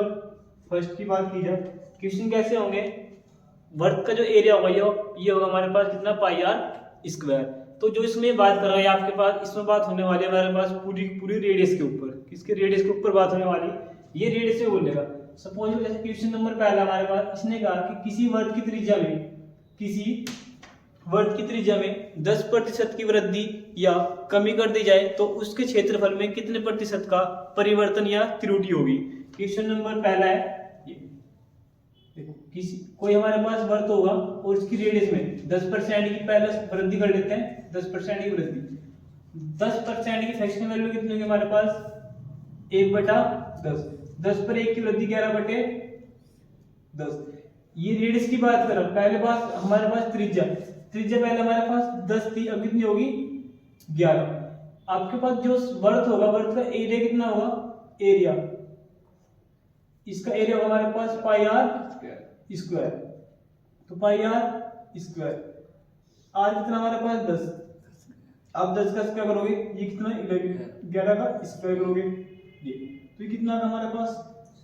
Number first की बात की जाए, क्वेश्चन कैसे होंगे, वर्ग का जो एरिया होगा ये होगा हमारे पास कितना, पाई आर स्क्वायर। तो जो इसमें बात कर रहा है आपके पास, इसमें बात होने वाली है हमारे पास पूरी पूरी रेडियस के ऊपर, किसके रेडियस के ऊपर बात होने वाली, ये रेडियस से बोलेगा। सपोज जैसे क्वेश्चन नंबर पहला हमारे पास, इसने कहा कि किसी वर्ग की त्रिज्या में 10% की वृद्धि या कमी कर दी जाए तो उसके क्षेत्रफल में कितने प्रतिशत का परिवर्तन या त्रुटि होगी। क्वेश्चन नंबर पहला है ये, देखो किसी कोई हमारे पास वर्ग होगा और उसकी रेडियस में 10% की पहले वृद्धि कर लेते हैं, 10% की वृद्धि, 10% की फ्रैक्शनल वैल्यू कितनी होगी हमारे पास, 1/10, 10 पर 1 की वृद्धि 11/10। ये रेडियस की बात करो, पहले बात हमारे पास त्रिज्या पहले हमारे पास 10 थी, अब कितनी होगी 11। आपके पास जो वर्ग होगा, वर्ग का एरिया कितना होगा, एरिया, इसका एरिया होगा हमारे पास पाई आर स्क्वायर, तो पाई आर स्क्वायर, आर कितना हमारे पास 10, आप 10 का स्क्वायर करोगे ये कितना 11 का स्क्वायर करोगे ये, तो ये कितना है हमारे पास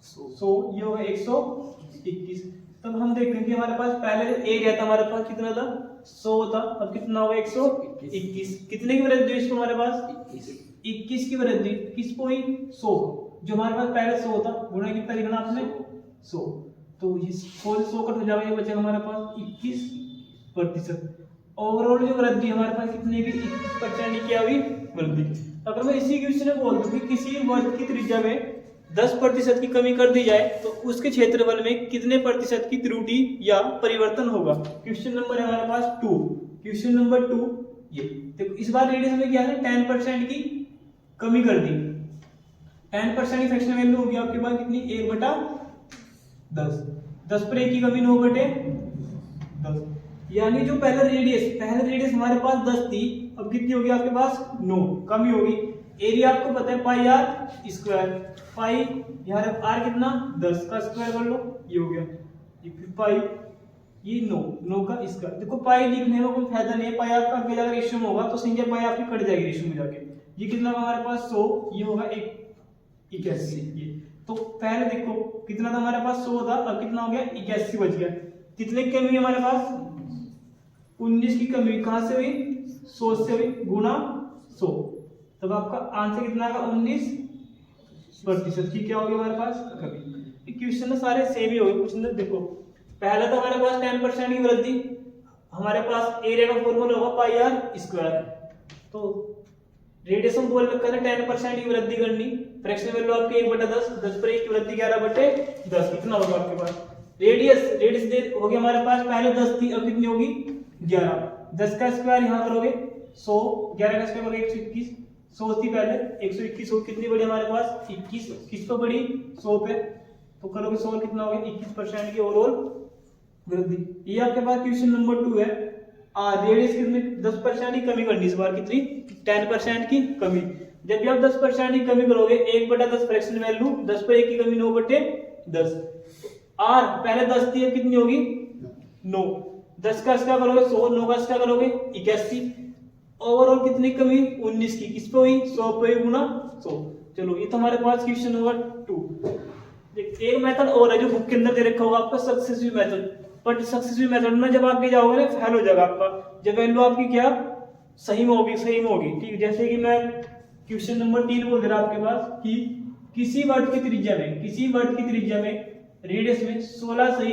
100, ये होगा 121। तब हम देखते हैं कि हमारे पास पहले जो एरिया था हमारे पास कितना था, 100 था, अब कितना होगा 121। कितने की वृद्धि हुई इसको हमारे पास, 21 की वृद्धि, किस को हुई, 100, जो हमारे पास पहले 100 था, गुणा कितना लिखना आपने 100, तो ये 100 कट हो जाएगा, ये बचेगा हमारे पास 21%। ओवरऑल जो वृद्धि हमारे पास कितनी की 21% क्या हुई वृद्धि। अगर मैं इसी क्वेश्चन में बोल दूं कि किसी वर्ग की त्रिज्या में 10% की कमी कर दी जाए तो उसके क्षेत्रफल में कितने प्रतिशत की त्रुटि या परिवर्तन होगा। क्वेश्चन नंबर है हमारे पास 2, क्वेश्चन नंबर 2 ये देखो, इस बार रेडियस में क्या है, 10% की कमी कर दी, 10% की फ्रैक्शनल वैल्यू होगी आपके पास कितनी, 1/10, 10 पर 1 की कमी 9/10, यानी जो पहला रेडियस हमारे पास 10 थी, अब कितनी होगी आपके पास 9, कमी होगी। एरिया आपको पता है पाई आर स्क्वायर, पाई यहाँ आर कितना 10 का स्क्वायर कर लो, ये हो गया, ये फिर पाई, ये 9 का स्क्वायर। देखो पाई लिखने में कोई फायदा नहीं है, पाई आपका आगे जाकर रेशियो में होगा तो संख्या पाई आपकी कट जाएगी रेशियो में जाके। ये कितना होगा हमारे पास 100, ये होगा 81। ये तो पहले देखो कितना था हमारे पास 100 था, अब कितना हो गया 81 बच गया। कितने की कमी हमारे पास, 19 की कमी, कहां से हुई 100 से हुई, गुणा 100, तब आपका आंसर कितना आएगा 19% की क्या होगी हमारे पास कमी। क्वेश्चन सारे सेम ही हो गए, कुछ नहीं। देखो पहला तो हमारे पास 10% की वृद्धि, हमारे पास एरिया का फॉर्मूला होगा पाई आर स्क्वायर, तो रेडियस हम बोल रखा था 10% की वृद्धि करनी, फ्रैक्शनल वैल्यू आपकी 1/10, 10 पर 1 की वृद्धि 11/10, कितना होगा आपके पास रेडियस दे होगी हमारे पास, पहले 10 थी, अब कितनी होगी 11, 10 का स्क्वायर यहाँ करोगे 100, 11 का स्क्वायर करोगे 121, 100 थी पहले 121, कितनी बड़ी हमारे पास 21, किस पे बड़ी 100 पे, तो करोगे 100 कितना हो गया 21% की ओवरऑल वृद्धि। ये आपके पास क्वेश्चन नंबर 2 है। रेडियस कितनी 10% की कमी करनी, इस बार कितनी 10% की कमी। जब भी आप 10% की कमी करोगे 1/10 फ्रैक्शनल वैल्यू, 10 पर 1 की कमी 9/10, आर पहले 10 थी, अब कितनी होगी 9, 10 का स्क्वायर करोगे 100, 9 का स्क्वायर करोगे 81, ओवरऑल कितनी कमी 19 की, किस पे हुई 100 पे गुना 100। चलो ये तो हमारे पास क्वेश्चन नंबर 2। एक मेथड और है जो बुक के अंदर दे रखा होगा आपका, successive method, but successive method में जब आगे जाओगे ना फेल हो जाएगा आपका, जब वैल्यू आपकी क्या सही में होगी ठीक। जैसे कि मैं क्वेश्चन नंबर 3 बोल दे रहा आपके पास कि किसी वर्ग की त्रिज्या में रेडियस में 16 से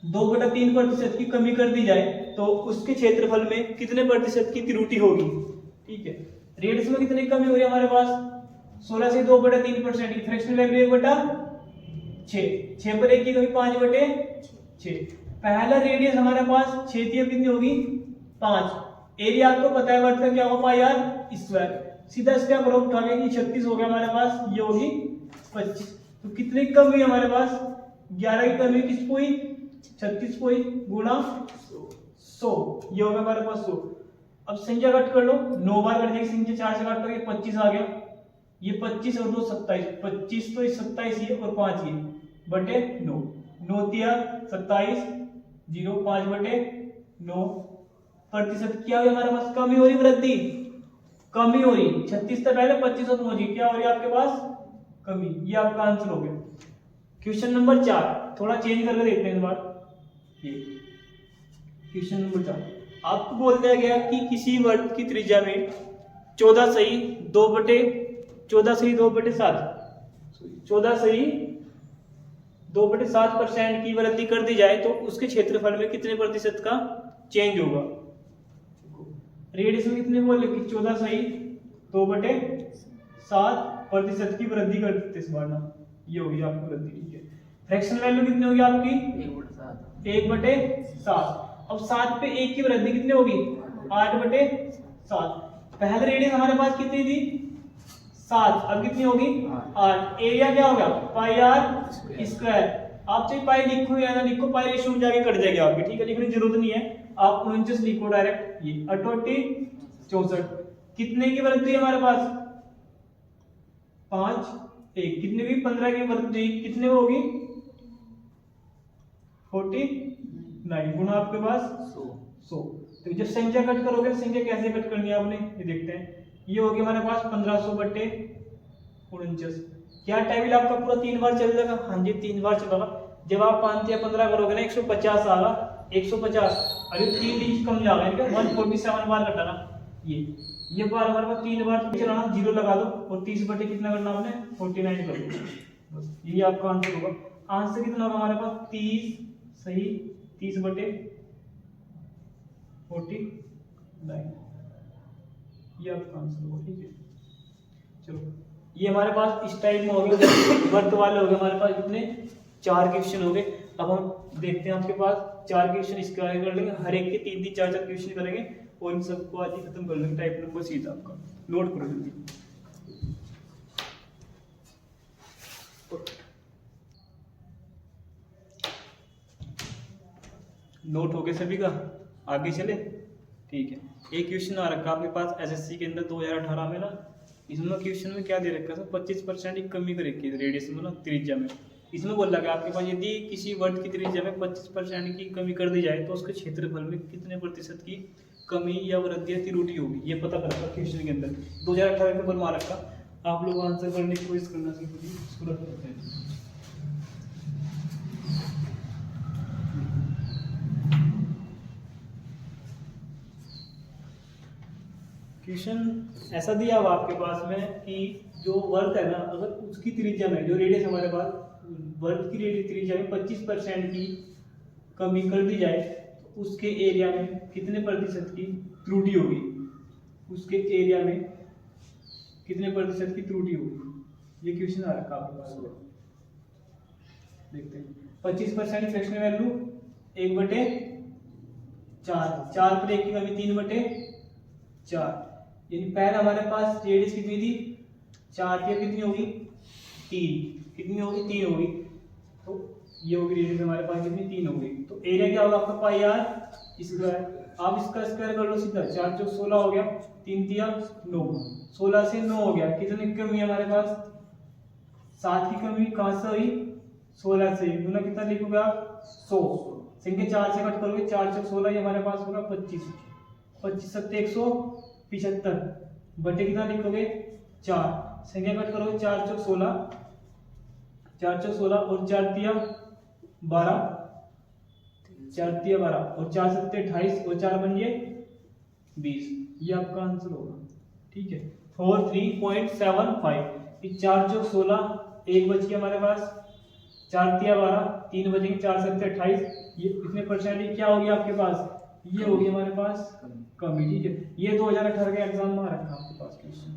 2/3% की कमी कर दी जाए तो उसके क्षेत्रफल में कितने प्रतिशत की त्रुटि होगी। ठीक है, रेडियस में कितनी कमी हो रही है हमारे पास 16 से 2/3% की, फ्रैक्शनल वैल्यू 1/6, 6 पर 1 की कमी 5/6। पहला रेडियस हमारे पास 6 थी, अब कितनी होगी 5। एरिया आपको पता है वर्ग का क्या होगा पाई आर स्क्वायर, सीधा इसका करो उठाओगे कि 36 हो गया हमारे पास, ये होगी 25। तो कितनी कम हुई हमारे पास 11 की कमी, किस हुई 36 को गुणा 100, ये होगा हमारे पास 100। अब संख्या कट कर लो, 9 बार कट जाएगी संख्या, 4 से काटोगे 25 आ गया, ये 25 और 2 27, 25 तो 27 ये और 5 ये बटे 9, 9 तिया 27, 0 5/9 प्रतिशत क्या हुई हमारे पास, कमी हो रही वृद्धि, कमी हो रही। 36 से पहले 25 और 9 क्या हो रही है आपके पास कमी, ये आपका आंसर हो गया। क्वेश्चन नंबर 4 थोड़ा चेंज करके देखते हैं इस बार। ये क्वेश्चन नंबर 4 आपको बोल दिया गया कि किसी वर्ग की त्रिज्या में 14 सही 2/7 14/7% की वृद्धि कर दी जाए तो उसके क्षेत्रफल में कितने प्रतिशत का चेंज होगा। रेडियस में कितने बोले कि 14 सही 2/7% की वृद्धि कर देते इस बार ना, ये होगी आपकी वृद्धि। ठीक है, फ्रैक्शन वैल्यू कितनी होगी आपकी 1/7। अब 7 पे 1 की वृद्धि कितनी होगी 8/7। पहले रेडियस हमारे पास कितनी थी 7, अब कितनी होगी 8। एरिया क्या होगा पाई आर स्क्वायर। आप चाहे पाई लिखो या ना लिखो, पाई रेशियो में जाके कट जाएगी आपकी। ठीक है, लिखने की जरूरत नहीं है, आप 49 लिखो डायरेक्ट। ये 68 64 कितने की वृद्धि है हमारे पास 5 1 कितने की 15 की वृद्धि कितने होगी 49 गुना आपके पास 100। तो जब संख्या कट करोगे संख्या कैसे कट करनी है आपने ये देखते हैं। ये होगी हमारे पास 1500/49। क्या टेबल आपका पूरा 3 बार चलेगा। हाँ जी 3 बार चलेगा। जब आप 5 या 15 करोगे ना 150 आएगा 150। अरे 3 इंच कम जाएगा इनका 147 बार कटाना। ये बार हमारे पास 3 बार चलाना, 0 लगा दो और 30 बटे कितना करना आपने 49 कर दो। बस यही आपका आंसर होगा। आंसर कितना होगा हमारे पास 30 सही 30/49 ये आपका आंसर होगा। ठीक है, चलो ये हमारे पास इस टाइप में हो गए, वर्त वाले हो गए हमारे पास कितने 4 क्वेश्चन हो गए। अब हम देखते हैं आपके पास 4 क्वेश्चन इसके आगे कर लेंगे, हर एक के 3-3 4-4 क्वेश्चन करेंगे और इन सबको आज ही खत्म कर लेंगे। टाइप नंबर सीधा आपका नोट करो जल्दी। नोट हो गए सभी का, आगे चले। ठीक है, एक क्वेश्चन आ रखा आपके पास एसएससी के अंदर 2018 में ना, इसमें क्वेश्चन में क्या दे रखा था 25% की कमी कर रखी है रेडियस में ना त्रिज्या में। इसमें बोला गया आपके पास यदि किसी वर्ग की त्रिज्या में 25% की कमी कर दी जाए तो उसके क्षेत्रफल में कितने प्रतिशत की कमी या वृद्धि या त्रुटि होगी, ये पता कर रखा क्वेश्चन के अंदर 2018 में पेपर में आ रखा। आप लोग आंसर करने की कोशिश करना सीखिए, इसको रख लेते हैं। क्वेश्चन ऐसा दिया हुआ आपके पास में कि जो वर्ग है ना, अगर उसकी त्रिज्या में जो रेडियस हमारे पास वर्ग की रेडियस त्रिज्या में 25% की कमी कर दी जाए तो उसके एरिया में कितने प्रतिशत की त्रुटि होगी। उसके एरिया में कितने प्रतिशत की त्रुटि होगी, ये क्वेश्चन आ रखा आपके पास। देखते हैं 25% फ्रैक्शनल वैल्यू 1/4, 4 पर 1 की कमी 3/4। यानी पहले हमारे पास रेडियस कितनी थी 4 की, कितनी होगी 3, कितनी होगी 3 होगी। तो ये होगी रेडियस हमारे पास कितनी 3 होगी। तो एरिया क्या होगा आपका पाई आर स्क्वायर। आप इसका स्क्वायर कर लो सीधा, 4 चौक 16 हो गया, 3 तिया 9, 16 से 9 हो गया। कितनी कमी है हमारे पास 7 की कमी कहां से हुई 16 से, गुना कितना लिखोगे आप 100। संख्या 4 से कट करोगे 4 चौक 16, ये हमारे पास होगा 25, 25 सत्ते 175 बटे कितना लिखोगे 4। संख्या कट करोगे 4 चौक 16, 4 चौक 16 और 4 तिया 12, 4 तिया 12 और 4 सत्ते 28 और 4 बन गए 20। ये आपका आंसर होगा। ठीक है, 43.75। 4 चौक 16, 1 बच गया हमारे पास, 4 तिया 12, 3 बचेंगे, 4 सत्ते 28। ये कितने परसेंट क्या होगी आपके पास, ये होगी हमारे पास कमी। ठीक है, ये 2018 के एग्जाम में आ रखा है आपके पास क्वेश्चन।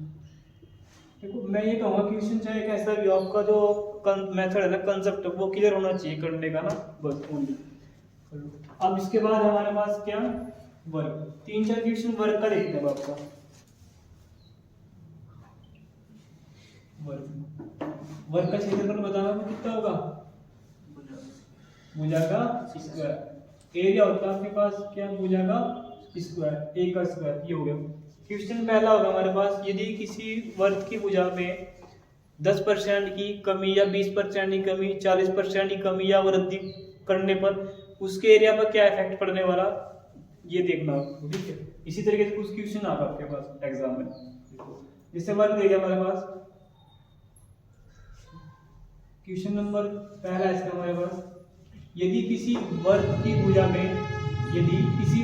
देखो मैं ये कहूँगा क्वेश्चन चाहे कैसा भी आपका जो मेथड है ना कंसेप्ट वो क्लियर होना चाहिए करने का ना, बस ओनली। अब इसके बाद हमारे पास क्या वर्ग, 3-4 क्वेश्चन वर्ग का देखते हैं आपका। वर्ग का क्षेत्रफल बताना तो कितना होगा भुजा का स्क्वायर। एरिया होता है आपके पास क्या भुजा का स्क्वायर, ए का स्क्वायर। ये हो गया क्वेश्चन पहला होगा हमारे पास, यदि किसी वर्ग की भुजा में 10% की कमी या 20% की कमी 40% की कमी या वृद्धि करने पर उसके एरिया पर क्या इफेक्ट पड़ने वाला, ये देखना होगा। ठीक है, इसी तरीके से कुछ क्वेश्चन आता है आपके पास एग्जाम में। जैसे वर्ग दे दिया हमारे पास क्वेश्चन नंबर पहला इसका हमारे पास, यदि किसी वर्ग की भुजा में यदि किसी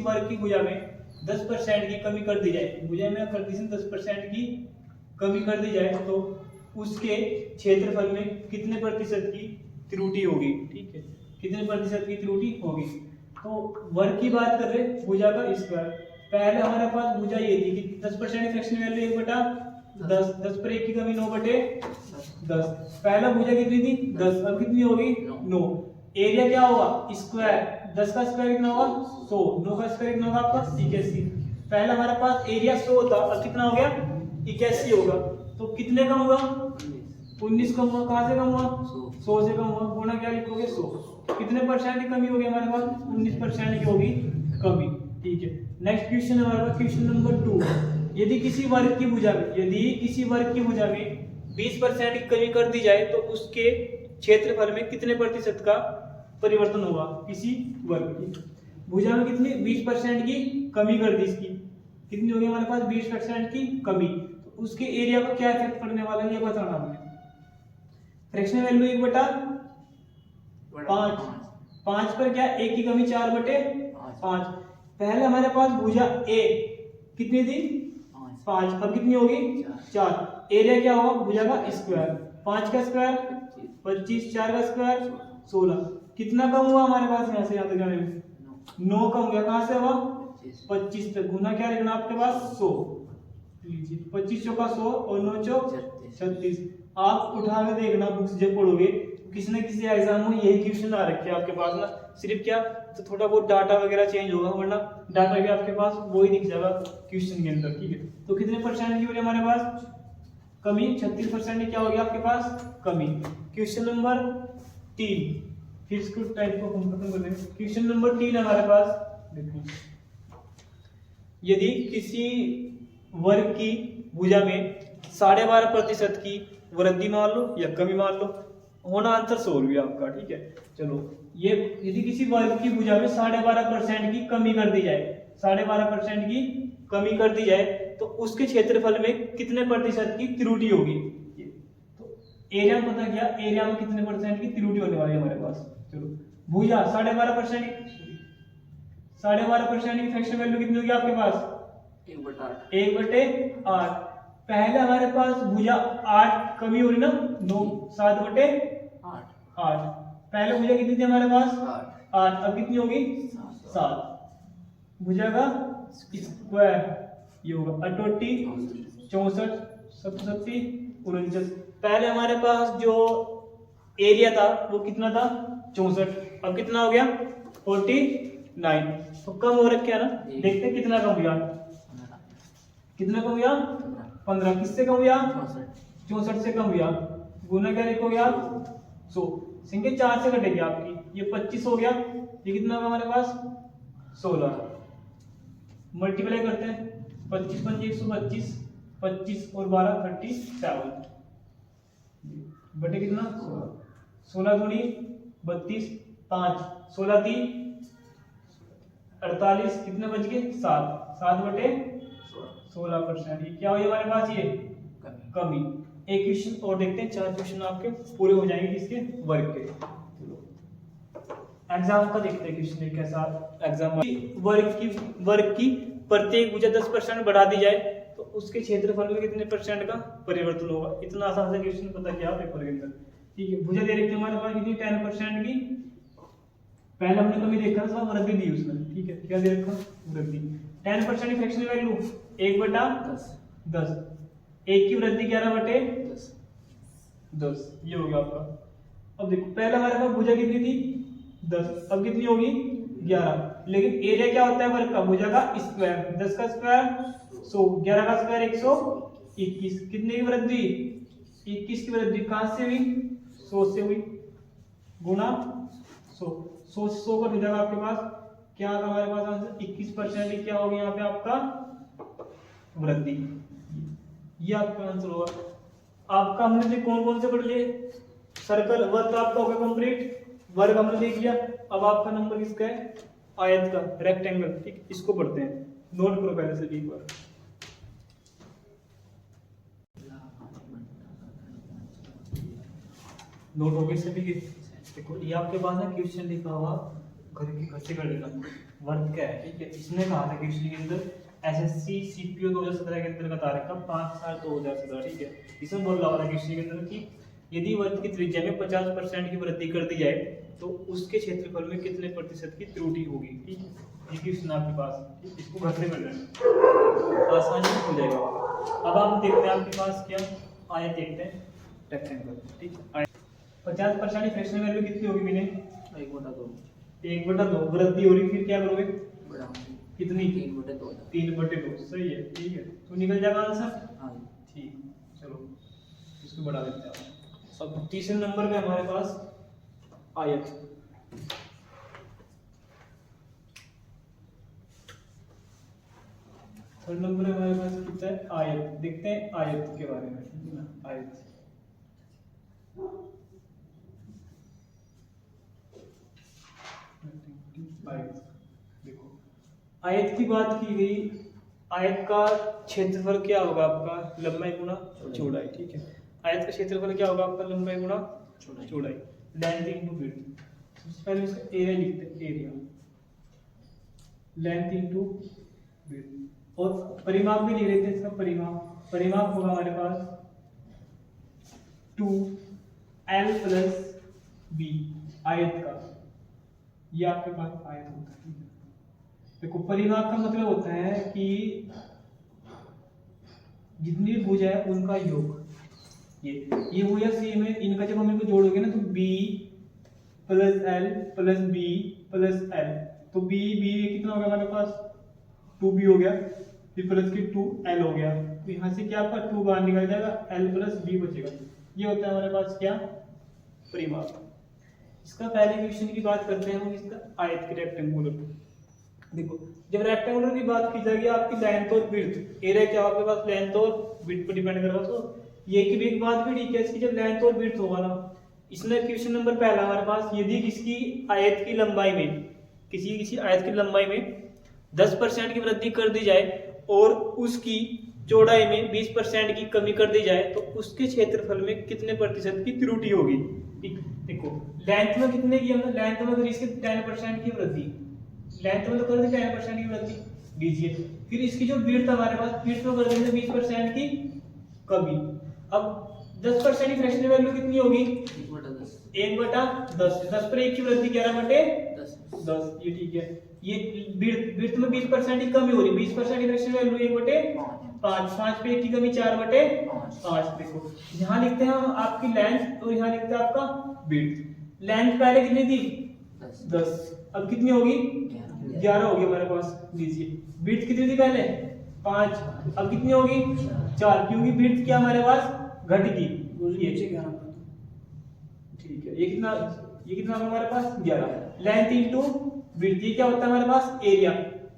वर्ग की भुजा में 10% की कमी कर दी जाए, भुजा में कंडीशन 10% की कमी कर दी जाए तो उसके क्षेत्रफल में कितने प्रतिशत की त्रुटि होगी। ठीक है, कितने प्रतिशत की त्रुटि होगी। तो वर्ग की बात कर रहे, भुजा का स्क्वायर। पहले हमारे पास भुजा ये थी कि 10% फ्रैक्शन वैल्यू 1/10, 10 पर 1 की कमी 9/10। पहला भुजा कितनी थी 10, अब कितनी होगी 9। एरिया क्या होगा स्क्वायर, 10 का स्क्वायर कितना होगा 100, 9 का स्क्वायर कितना होगा आपका 81। पहला हमारे पास एरिया 100 था, अब कितना हो गया 81 होगा। तो कितने कम हुआ 19 कम हुआ। कहां से कम हुआ 100 से कम हुआ। गुणा क्या लिखोगे 100। कितने परसेंट की कमी होगी हमारे पास 19% की होगी कमी। ठीक है, नेक्स्ट क्वेश्चन हमारे पास क्वेश्चन नंबर 2, यदि किसी वर्ग की भुजा में 20% की कमी कर दी जाए तो उसके क्षेत्रफल में कितने प्रतिशत का परिवर्तन होगा। किसी वर्ग की भुजा में कितनी 20% की कमी कर दी, इसकी कितनी होगी हमारे पास 20% की कमी, तो उसके एरिया पर क्या इफेक्ट पड़ने वाला है ये बताना हमें। फ्रैक्शन वैल्यू 1/5, 5 पर क्या 1 की कमी 4/5। पहले हमारे पास भुजा ए कितनी थी 5, अब कितनी होगी 4। एरिया क्या होगा भुजा का स्क्वायर, 5 का स्क्वायर 25, 4 का स्क्वायर 16। कितना कम हुआ हमारे पास यहाँ से यहाँ तक जाने में 9 कम गया। कहां से हुआ 25 तक। गुना क्या लिखना आपके पास 100 लीजिए, 25 चौका 100 और 9 चौक 36। आप उठा के देखना बुक्स जब पढ़ोगे किसी न किसी एग्जाम में यही क्वेश्चन आ रखे हैं आपके पास ना। सिर्फ क्या तो थोड़ा बहुत डाटा वगैरह चेंज होगा, वरना डाटा भी आपके पास वही दिख जाएगा क्वेश्चन के अंदर। ठीक है, तो कितने परसेंट की हो रही है हमारे पास कमी 36% की क्या हो गया आपके पास कमी। क्वेश्चन नंबर 3, फिर इसको टाइप को हम खत्म कर देंगे। क्वेश्चन नंबर 3 हमारे पास देखो, यदि किसी वर्ग की भुजा में 12.5% की वृद्धि मान लो या कमी मान लो, होना आंसर 100 रुपया आपका। ठीक है, चलो ये यदि किसी वर्ग की भुजा में 12.5% की कमी कर दी जाए, 12.5% की कमी कर दी जाए तो उसके क्षेत्रफल में कितने प्रतिशत की त्रुटि होगी। तो एरिया में पता क्या, एरिया में कितने परसेंट की त्रुटि होने वाली है हमारे पास। चलो भुजा 12.5% की फ्रैक्शन वैल्यू कितनी होगी आपके पास 1/8। पहले हमारे पास भुजा 8 कमी हो रही ना 9, 7/8। पहले भुजा कितनी थी हमारे पास 8, अब कितनी होगी 7। भुजा का स्क्वायर ये होगा 38, 64, 77, 49। पहले हमारे पास जो एरिया था वो कितना था 64, अब कितना हो गया 49। तो कम हो रखा ना, देखते कितना कम हुआ। कितना कम हुआ 15। किससे कम हुआ 64 से कम हुआ। गुना क्या लिखोगे आप 100, संख्या 4 से कटेगी आपकी, ये 25 हो गया। ये कितना होगा हमारे पास 16। मल्टीप्लाई करते हैं 25 पंजे 125, 25 और 12 37 बटे कितना 16 दूनी 32, 5 16 3 48, कितने बच गए 7/16%। ये क्या हुई हमारे पास ये कमी। एक क्वेश्चन और देखते हैं, 4 क्वेश्चन आपके पूरे हो जाएंगे किसके वर्ग के। एग्जाम का देखते हैं क्वेश्चन एक कैसा एग्जाम। वर्ग की प्रत्येक भुजा 10% बढ़ा दी जाए तो उसके क्षेत्रफल में कितने परसेंट का परिवर्तन होगा। इतना आसान सा क्वेश्चन पता क्या पेपर के अंदर। ठीक है, भुजा दे रखी है हमारे पास कितनी 10% की। पहले हमने कमी देखा था वृद्धि दी उसने। ठीक है, क्या दे रखा वृद्धि 10% की फ्रैक्शन वैल्यू 1/10, 1 की वृद्धि 11/10, ये हो गया आपका। अब देखो पहले हमारे पास भुजा कितनी थी 10, अब कितनी होगी 11। लेकिन एरिया क्या होता है वर्ग का भुजा का स्क्वायर, 10 का स्क्वायर 100, 11 का स्क्वायर 121। कितने की वृद्धि 21 की वृद्धि कहां से हुई 100 से हुई। गुना 100 का हो जाएगा आपके पास क्या होगा हमारे पास आंसर 21% क्या होगा यहाँ पे आपका वृद्धि। ये आपका आंसर होगा। आपका हमने कौन कौन से पढ़ लिए, सर्कल वर्ग आपका होगा कंप्लीट, वर्ग हमने देख लिया। अब आपका नंबर किसका है आयत का, रेक्टेंगल। ठीक, इसको पढ़ते हैं, नोट करो पहले से एक बार। नोट हो गए सभी के। देखो ये आपके पास ना क्वेश्चन लिखा हुआ घर से करने का वर्थ क्या है, ठीक है। इसने कहा था क्वेश्चन के अंदर एसएससी सीपीओ 2017 के अंदर बता रखा 5/7/2017, ठीक है। इसमें बोल रहा था क्वेश्चन के अंदर कि यदि वर्त की त्रिज्या में 50% की वृद्धि कर दी जाए तो उसके क्षेत्रफल में कितने प्रतिशत की त्रुटि होगी, ठीक है। ये क्वेश्चन आपके पास, इसको घर से कर लेना आसानी से हो जाएगा। अब आप देखते हैं आपके पास क्या आयत देखते हैं रेक्टेंगल, ठीक है। 50% की फ्रैक्शनल वैल्यू कितनी होगी मैंने 1/2 1/2 वृद्धि हो रही, फिर क्या करोगे कितनी 3/2 3/2, सही है, ठीक है। तो निकल जाएगा आंसर। हाँ ठीक, चलो इसको बढ़ा देते हैं। अब तीसरे नंबर पे हमारे पास आयत, थर्ड नंबर हमारे पास कितना है आयत। देखते हैं आयत के बारे में, ठीक है ना। आयत आयत देखो, आयत की बात की गई, आयत का क्षेत्रफल क्या होगा आपका लंबाई गुना चौड़ाई, ठीक है। आयत का क्षेत्रफल क्या होगा आपका लंबाई गुना चौड़ाई, लेंथ इनटू विड्थ। सबसे पहले इसका एरिया लिखते हैं, एरिया लेंथ इनटू विड्थ, और परिमाप भी लिख लेते हैं इसका परिमाप होगा हमारे पास 2l + b आयत का, ये आपके पास आयत होता है, ठीक है। देखो परिमाप का मतलब होता है कि जितनी भी भुजा है उनका योग, ये भुजा सेम है, इनका जब हम इनको जोड़ोगे ना तो b + l + b + l, तो b कितना होगा हमारे पास 2b हो गया, फिर प्लस के 2l हो गया, तो यहाँ से क्या आपका 2 बाहर निकल जाएगा, l + b बचेगा। ये होता है हमारे पास क्या परिमाप। इसका पहले क्वेश्चन की बात करते हैं हम, इसका आयत के रेक्टेंगुलर। देखो जब रेक्टेंगुलर की बात की जाएगी आपकी लेंथ और विड्थ, एरिया क्या आपके पास लेंथ और विड्थ पर डिपेंड करेगा, तो ये की भी एक बात भी ठीक है इसकी, जब लेंथ और विड्थ होगा ना, इसमें क्वेश्चन नंबर पहला हमारे पास, यदि किसी आयत की लंबाई में किसी आयत की लंबाई में 10% की वृद्धि कर दी जाए और उसकी चौड़ाई में 20% की कमी कर दी जाए तो उसके क्षेत्रफल में कितने प्रतिशत की त्रुटि होगी। देखो लेंथ में कितने की हमने, लेंथ में अगर इसके 10% की वृद्धि, लेंथ में तो कर दी 10% की वृद्धि दीजिए, फिर इसकी जो विड्थ हमारे पास, विड्थ में कर देंगे 20% की कमी। अब 10% की फ्रैक्शनल वैल्यू कितनी होगी 1/10, 10 पर 1 की वृद्धि 11/10, ये ठीक है। ये विड्थ में 20% की कमी हो रही, 20% की फ्रैक्शनल वैल्यू 1/5, 5 पे 1 की कमी 4/5। देखो यहाँ लिखते हैं हम आपकी लेंथ और यहाँ लिखते हैं आपका विड्थ। लेंथ पहले कितनी थी 10, अब कितनी होगी 11 होगी हमारे पास, लीजिए। विड्थ कितनी थी पहले 5, अब कितनी होगी 4, क्योंकि विड्थ क्या हमारे पास घट गई, ये ठीक है। ये कितना हमारे पास 11, लेंथ इनटू विड्थ, ये क्या होता है हमारे पास एरिया,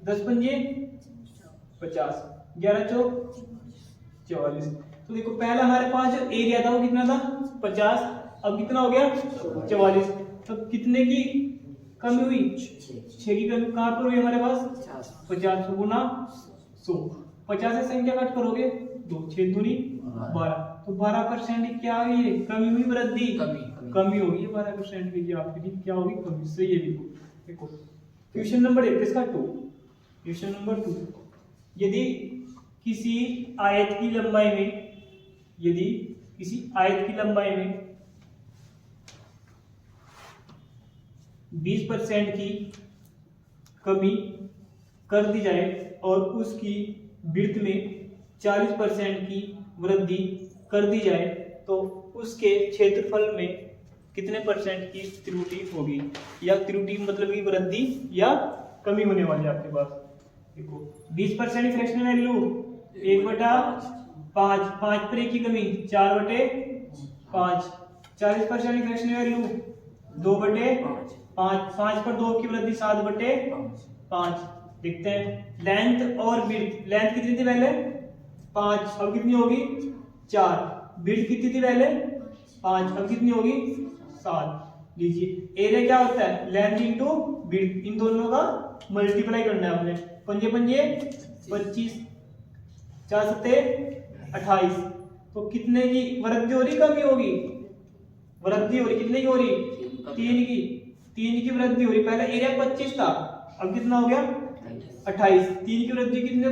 10 पंजे 50, 11 चौक 44। तो देखो पहला हमारे पास जो एरिया था वो कितना था 50, अब कितना हो गया 44, तो कितने की कमी हुई 6 की कमी कहां पर हुई हमारे पास 50 गुना 100, 50 से संख्या कट करोगे 2, 6 दूनी 12, तो 12% की क्या हुई है कमी हुई, वृद्धि कमी होगी 12% की, आपके लिए क्या होगी कमी, सही है। देखो क्वेश्चन नंबर 1 इसका 2, क्वेश्चन नंबर 2, यदि किसी आयत की लंबाई में 20% की कमी कर दी जाए और उसकी विड्थ में 40% की वृद्धि कर दी जाए तो उसके क्षेत्रफल में कितने परसेंट की त्रुटि होगी, या त्रुटि मतलब की वृद्धि या कमी होने वाली है आपके पास। देखो 20% की फ्रैक्शनल वैल्यू 1/5, 5 पर 1 की कमी 4/5, 40% की फ्रैक्शनल वैल्यू 2/5, 5 पर 2 की वृद्धि 7/5। देखते हैं लेंथ और विड्थ, लेंथ कितनी थी पहले 5, अब कितनी होगी 4, विड्थ कितनी थी पहले 5, अब कितनी होगी 7। लीजिए एरिया क्या होता है लेंथ इनटू विड्थ, इन दोनों का मल्टीप्लाई करना है आपने, पंजे 25, 4 7 28, तो कितने की वृद्धि हो रही कमी होगी, वृद्धि हो रही, कितने की हो रही? 3 की। 3 की वृद्धि हो रही। पहले एरिया 25 था, अब कितना हो गया? 28। 3 की वृद्धि कितने